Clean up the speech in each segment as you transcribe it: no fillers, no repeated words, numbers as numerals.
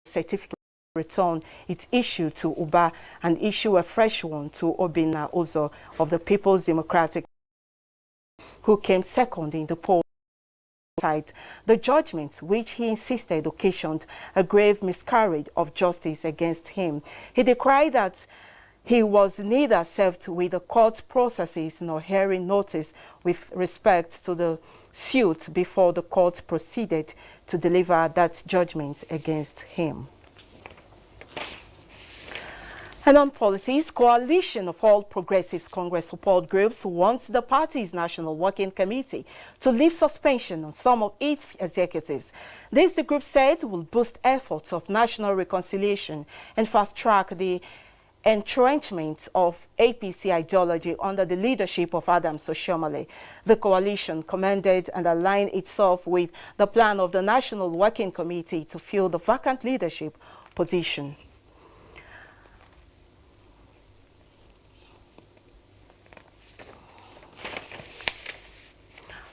certificate return its issue to Uba and issue a fresh one to Obinna Uzo of the People's Democratic, who came second in the poll. The judgment, which he insisted occasioned a grave miscarriage of justice against him. He decried that he was neither served with the court processes nor hearing notice with respect to the suit before the court proceeded to deliver that judgment against him. And on politics, Coalition of All Progressives Congress support groups wants the party's National Working Committee to lift suspension on some of its executives. This, the group said, will boost efforts of national reconciliation and fast-track the entrenchment of APC ideology under the leadership of Adams Oshiomhole. The coalition commended and aligned itself with the plan of the National Working Committee to fill the vacant leadership position.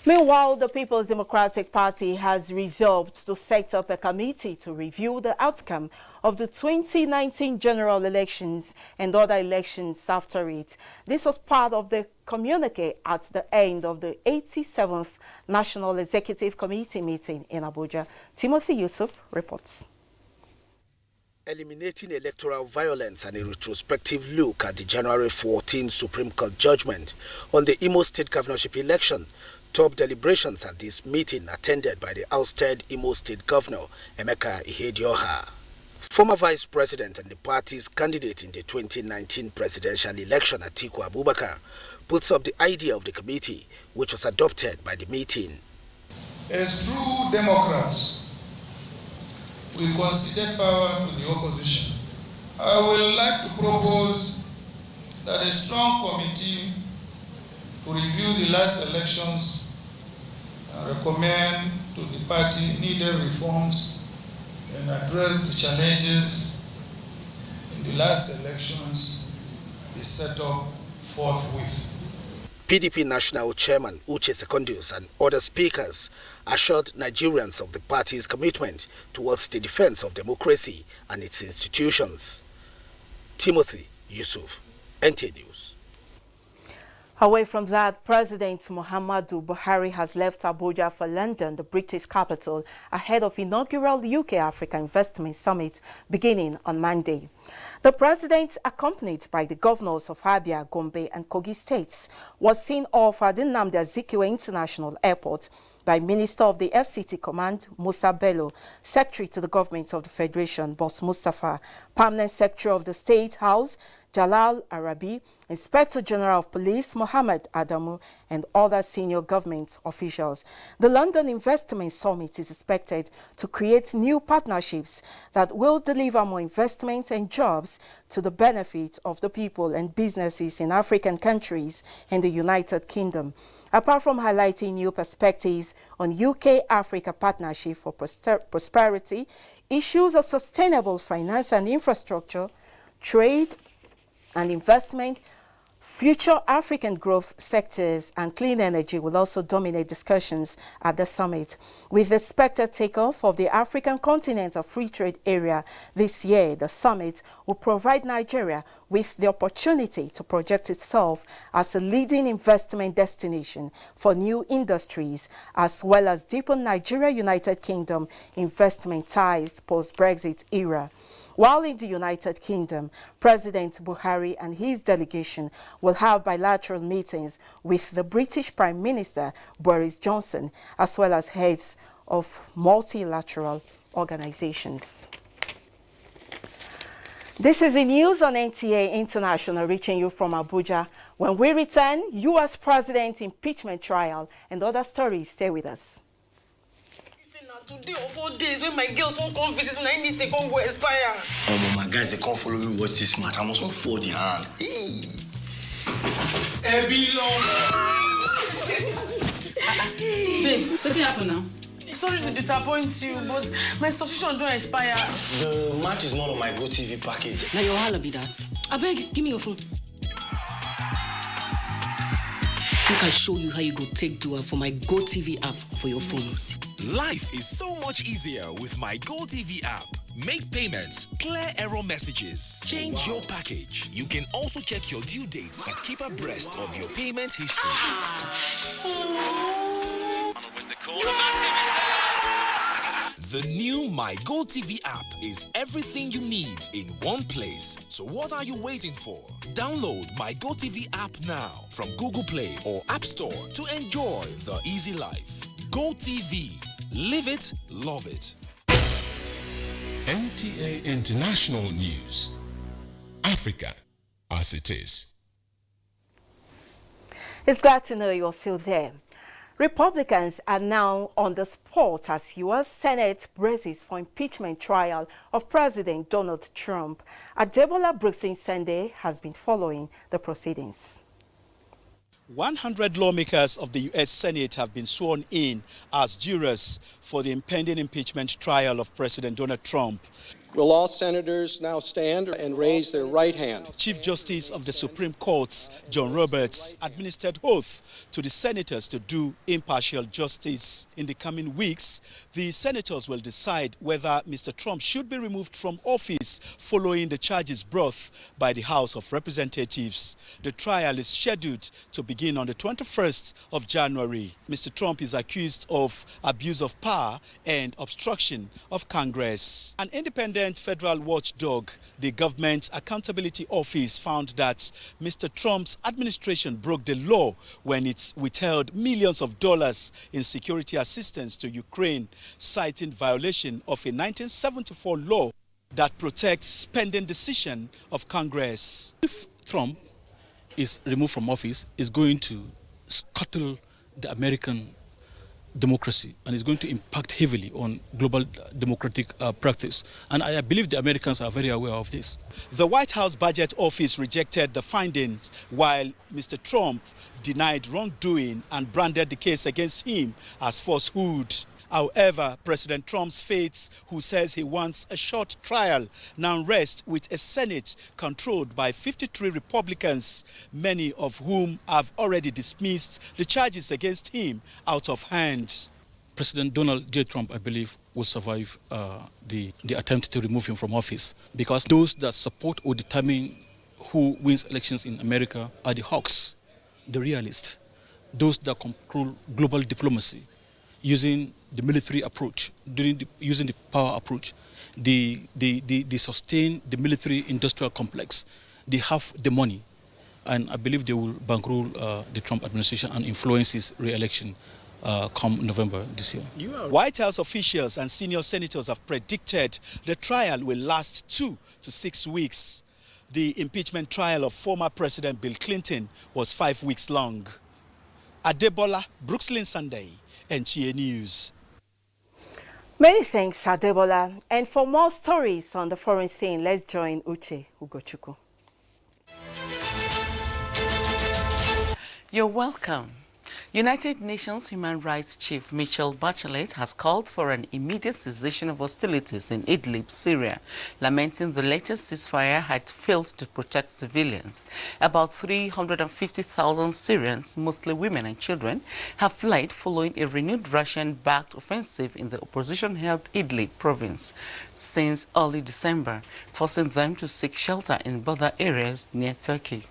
Meanwhile, the People's Democratic Party has resolved to set up a committee to review the outcome of the 2019 general elections and other elections after it. This was part of the communique at the end of the 87th National Executive Committee meeting in Abuja. Timothy Yusuf reports. Eliminating electoral violence and a retrospective look at the January 14 Supreme Court judgment on the Imo State governorship election. Top deliberations at this meeting attended by the ousted Imo State Governor, Emeka Ihedioha. Former Vice President and the party's candidate in the 2019 presidential election, Atiku Abubakar, puts up the idea of the committee, which was adopted by the meeting. As true Democrats, we conceded power to the opposition. I would like to propose that a strong committee to review the last elections and recommend to the party needed reforms and address the challenges in the last elections be set up forthwith. PDP National Chairman Uche Secondus and other speakers assured Nigerians of the party's commitment towards the defense of democracy and its institutions. Timothy Yusuf, NTA News. Away from that, President Muhammadu Buhari has left Abuja for London, the British capital, ahead of inaugural UK-Africa Investment Summit beginning on Monday. The president, accompanied by the governors of Abia, Gombe and Kogi states, was seen off at the Nnamdi Azikiwe International Airport by Minister of the FCT Command, Musa Bello, Secretary to the Government of the Federation, Boss Mustafa, Permanent Secretary of the State House, Jalal Arabi, Inspector General of Police Mohammed Adamu, and other senior government officials. The London Investment Summit is expected to create new partnerships that will deliver more investment and jobs to the benefit of the people and businesses in African countries and the United Kingdom. Apart from highlighting new perspectives on UK-Africa Partnership for Prosperity, issues of sustainable finance and infrastructure, trade and investment, future African growth sectors and clean energy will also dominate discussions at the summit. With the expected takeoff of the African Continental Free Trade Area this year, the summit will provide Nigeria with the opportunity to project itself as a leading investment destination for new industries, as well as deepen Nigeria-United Kingdom investment ties post-Brexit era. While in the United Kingdom, President Buhari and his delegation will have bilateral meetings with the British Prime Minister Boris Johnson, as well as heads of multilateral organizations. This is the news on NTA International, reaching you from Abuja. When we return, U.S. President impeachment trial and other stories. Stay with us. Today or 4 days when my girls won't come visit and I need to come go expire. Oh, my guys, they can't follow me watch this match. I must not fall the hand. Babe, what's happening now? Sorry to disappoint you, but my subscription don't expire. The match is not on my GoTV package. Now your holla be that. I beg, give me your phone. I can show you how you go take do it for my GoTV app for your phone. Life is so much easier with my GoTV app. make payments, clear error messages, change your package. You can also check your due dates and keep abreast of your payment history. The new My Go TV app is everything you need in one place. So what are you waiting for? Download My Go TV app now from Google Play or App Store to enjoy the easy life. Go TV. Live it, love it. NTA International News. Africa as it is. It's glad to know you're still there. Republicans are now on the spot as U.S. Senate braces for impeachment trial of President Donald Trump. Adebola Brooks-Sende has been following the proceedings. 100 lawmakers of the U.S. Senate have been sworn in as jurors for the impending impeachment trial of President Donald Trump. Will all senators now stand and raise their right hand? Chief Justice of the Supreme Court, John Roberts, administered oath to the senators to do impartial justice. In the coming weeks, the senators will decide whether Mr. Trump should be removed from office following the charges brought by the House of Representatives. The trial is scheduled to begin on the 21st of January. Mr. Trump is accused of abuse of power and obstruction of Congress. An independent federal watchdog, the Government Accountability Office, found that Mr. Trump's administration broke the law when it withheld millions of dollars in security assistance to Ukraine, citing violation of a 1974 law that protects spending decision of Congress. If Trump is removed from office, is going to scuttle the American democracy and is going to impact heavily on global democratic practice. And I believe the Americans are very aware of this. The White House Budget Office rejected the findings while Mr. Trump denied wrongdoing and branded the case against him as falsehood. However, President Trump's fates, who says he wants a short trial, now rests with a Senate controlled by 53 Republicans, many of whom have already dismissed the charges against him out of hand. President Donald J. Trump, I believe, will survive the attempt to remove him from office, because those that support or determine who wins elections in America are the hawks, the realists, those that control global diplomacy, using the military approach, using the power approach. They sustain the military industrial complex. They have the money. And I believe they will bankroll the Trump administration and influence his re-election come November this year. White House officials and senior senators have predicted the trial will last 2 to 6 weeks. The impeachment trial of former President Bill Clinton was 5 weeks long. Adebola Brooks-Sende, NTA News. Many thanks, Adebola. And for more stories on the foreign scene, let's join Uche Ugochukwu. You're welcome. United Nations Human Rights Chief Michelle Bachelet has called for an immediate cessation of hostilities in Idlib, Syria, lamenting the latest ceasefire had failed to protect civilians. About 350,000 Syrians, mostly women and children, have fled following a renewed Russian-backed offensive in the opposition-held Idlib province since early December, forcing them to seek shelter in border areas near Turkey.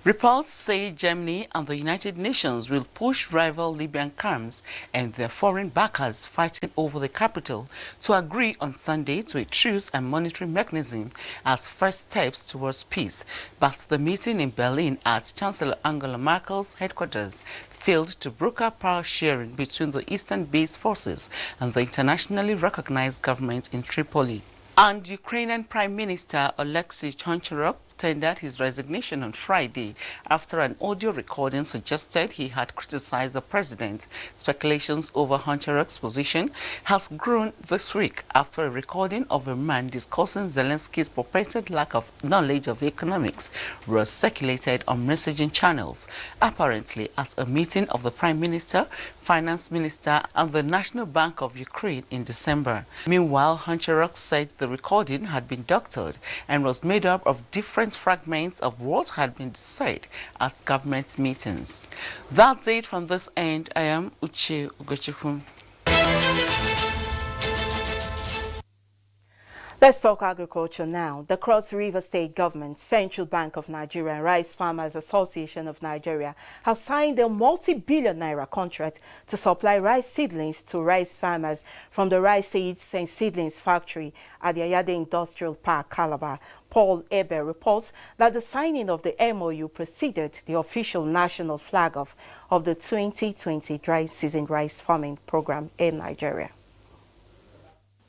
Reports say Germany and the United Nations will push rival Libyan camps and their foreign backers fighting over the capital to agree on Sunday to a truce and monitoring mechanism as first steps towards peace. But the meeting in Berlin at Chancellor Angela Merkel's headquarters failed to broker power sharing between the Eastern-based forces and the internationally recognized government in Tripoli. And Ukrainian Prime Minister Oleksiy Honcharuk tendered his resignation on Friday after an audio recording suggested he had criticized the president. Speculations over Honcharuk's position has grown this week after a recording of a man discussing Zelensky's purported lack of knowledge of economics was circulated on messaging channels, apparently at a meeting of the Prime Minister, Finance Minister and the National Bank of Ukraine in December. Meanwhile, Honcharuk said the recording had been doctored and was made up of different fragments of what had been said at government meetings. That's it from this end. I am Uche Ugochukwu. Let's talk agriculture now. The Cross River State Government, Central Bank of Nigeria, and Rice Farmers Association of Nigeria have signed a multi-billion naira contract to supply rice seedlings to rice farmers from the Rice Seeds and Seedlings factory at the Ayade Industrial Park, Calabar. Paul Eber reports that the signing of the MOU preceded the official national flag-off of the 2020 dry season rice farming program in Nigeria.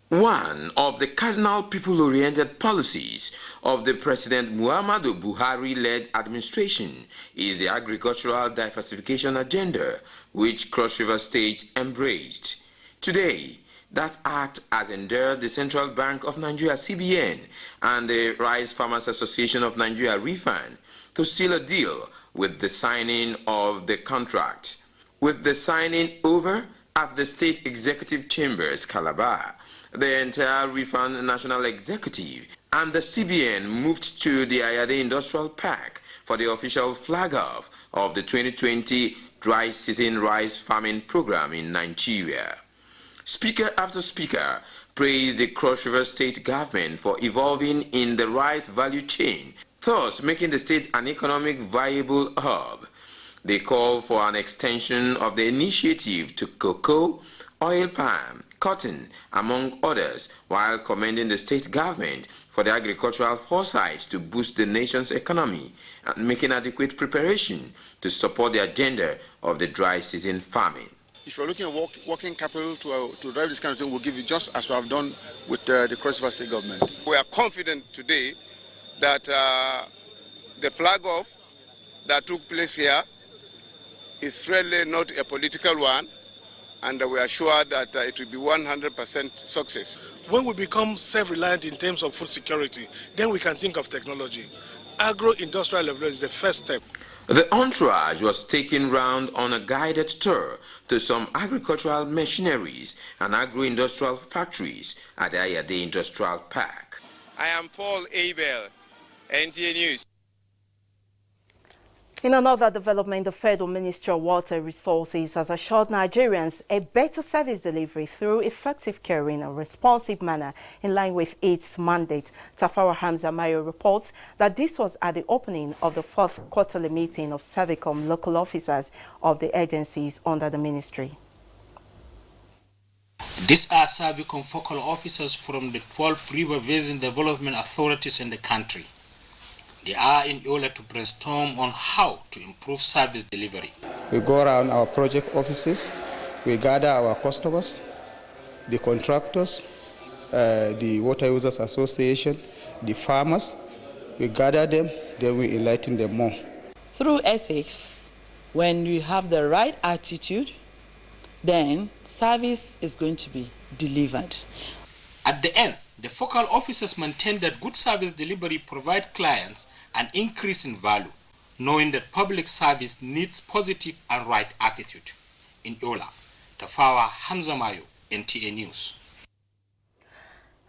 One of the cardinal people-oriented policies of the President Muhammadu Buhari-led administration is the agricultural diversification agenda, which Cross River State embraced. Today, that act has endeared the Central Bank of Nigeria, CBN, and the Rice Farmers Association of Nigeria, RIFAN, to seal a deal with the signing of the contract. With the signing over at the State Executive Chambers, Calabar, the entire RIFAN National Executive and the CBN moved to the Ayade Industrial Park for the official flag-off of the 2020 dry season rice farming program in Nigeria. Speaker after speaker praised the Cross River State government for evolving in the rice value chain, thus making the state an economic viable hub. They called for an extension of the initiative to cocoa, oil palm, cotton, among others, while commending the state government for the agricultural foresight to boost the nation's economy and making adequate preparation to support the agenda of the dry season farming. If you're looking at working capital to drive this kind of thing, we'll give you just as we have done with the Cross River State government. We are confident today that the flag-off that took place here is really not a political one, and we are sure that it will be 100% success. When we become self-reliant in terms of food security, then we can think of technology. Agro-industrial level is the first step. The entourage was taken round on a guided tour to some agricultural machineries and agro-industrial factories at the Ayade Industrial Park. I am Paul Abel, NTA News. In another development, the Federal Ministry of Water Resources has assured Nigerians a better service delivery through effective care in a responsive manner in line with its mandate. Tafawa Hamza Mayo reports that this was at the opening of the 4th quarterly meeting of Servicom local officers of the agencies under the ministry. These are Servicom focal officers from the 12 river basin development authorities in the country. They are in order to brainstorm on how to improve service delivery. We go around our project offices, we gather our customers, the contractors, the Water Users Association, the farmers. We gather them, then we enlighten them more. Through ethics, when you have the right attitude, then service is going to be delivered. At the end, the focal officers maintain that good service delivery provides clients an increase in value, knowing that public service needs positive and right attitude. In Yola, Tafawa Hamza Mayo, NTA News.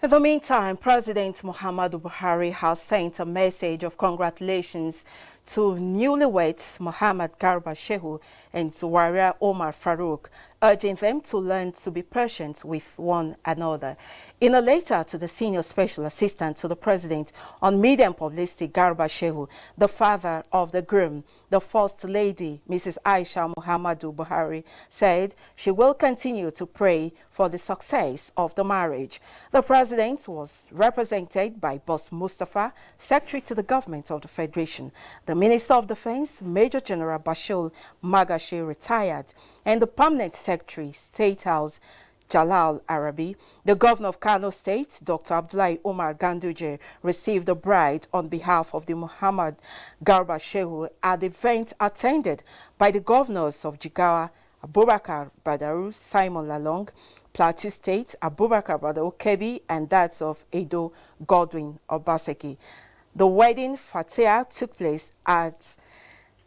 In the meantime, President Muhammadu Buhari has sent a message of congratulations to newlyweds Muhammad Garba Shehu and Zuwaira Omar Farouk, urging them to learn to be patient with one another. In a letter to the Senior Special Assistant to the President on Media and Publicity, Garba Shehu, the father of the groom, the First Lady, Mrs. Aisha Muhammadu Buhari, said she will continue to pray for the success of the marriage. The President was represented by Boss Mustafa, Secretary to the Government of the Federation, the Minister of Defense, Major General Bashir Magashi, retired, and the Permanent Secretary, State House, Jalal Arabi. The Governor of Kano State, Dr. Abdullahi Umar Ganduje, received the bride on behalf of the Muhammad Garba Shehu at the event attended by the governors of Jigawa, Abubakar Badaru, Simon Lalong, Plateau State, Abubakar Badaru Kebi, and that of Edo, Godwin Obaseki. The wedding Fatiha took place at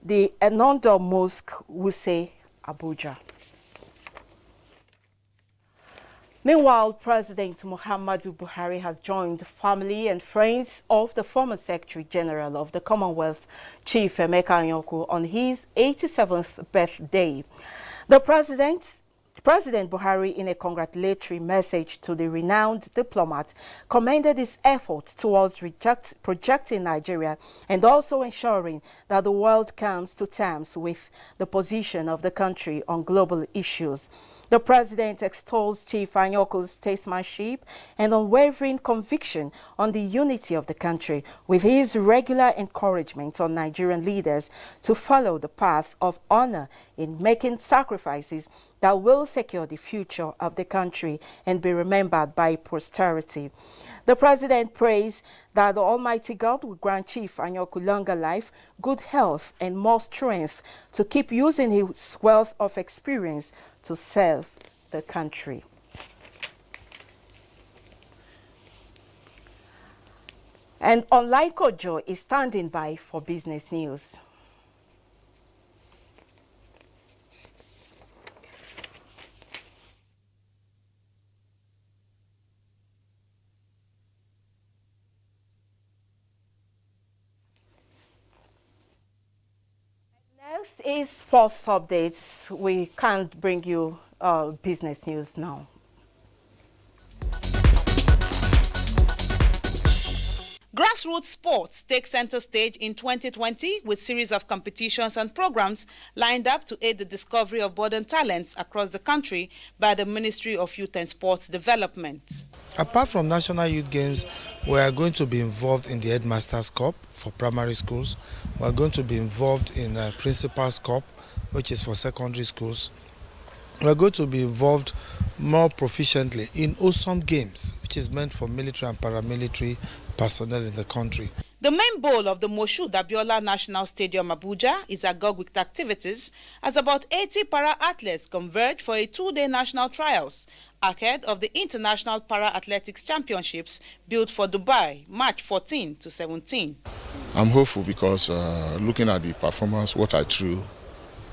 the Enondo Mosque, Wuse, Abuja. Meanwhile, President Muhammadu Buhari has joined family and friends of the former Secretary General of the Commonwealth, Chief Emeka Anyoko, on his 87th birthday. The President President Buhari, in a congratulatory message to the renowned diplomat, commended his efforts towards projecting Nigeria and also ensuring that the world comes to terms with the position of the country on global issues. The president extols Chief Anyoku's statesmanship and unwavering conviction on the unity of the country, with his regular encouragement on Nigerian leaders to follow the path of honor in making sacrifices that will secure the future of the country and be remembered by posterity. The president prays that the Almighty God will grant Chief Anyoku longer life, good health, and more strength to keep using his wealth of experience to serve the country. And Olaiko Joe is standing by for business news. Next is sports updates. We can't bring you business news now. Grassroots sports take center stage in 2020 with series of competitions and programs lined up to aid the discovery of modern talents across the country by the Ministry of Youth and Sports Development. Apart from National Youth Games, we are going to be involved in the Headmasters Cup for primary schools. We are going to be involved in the Principals Cup, which is for secondary schools. We are going to be involved more proficiently in Awesome Games, which is meant for military and paramilitary personnel in the country. The main bowl of the Moshood Abiola National Stadium, Abuja, is agog with activities as about 80 para-athletes converge for a two-day national trials ahead of the International Para-Athletics Championships built for Dubai, March 14 to 17. I'm hopeful because looking at the performance, what I threw,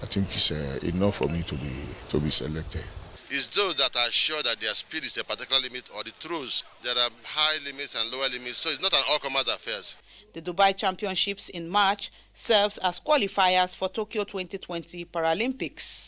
I think it's enough for me to be selected. It's those that are sure that their speed is a particular limit, or the throws, there are high limits and lower limits, so it's not an all-comers affairs. The Dubai Championships in March serves as qualifiers for Tokyo 2020 Paralympics.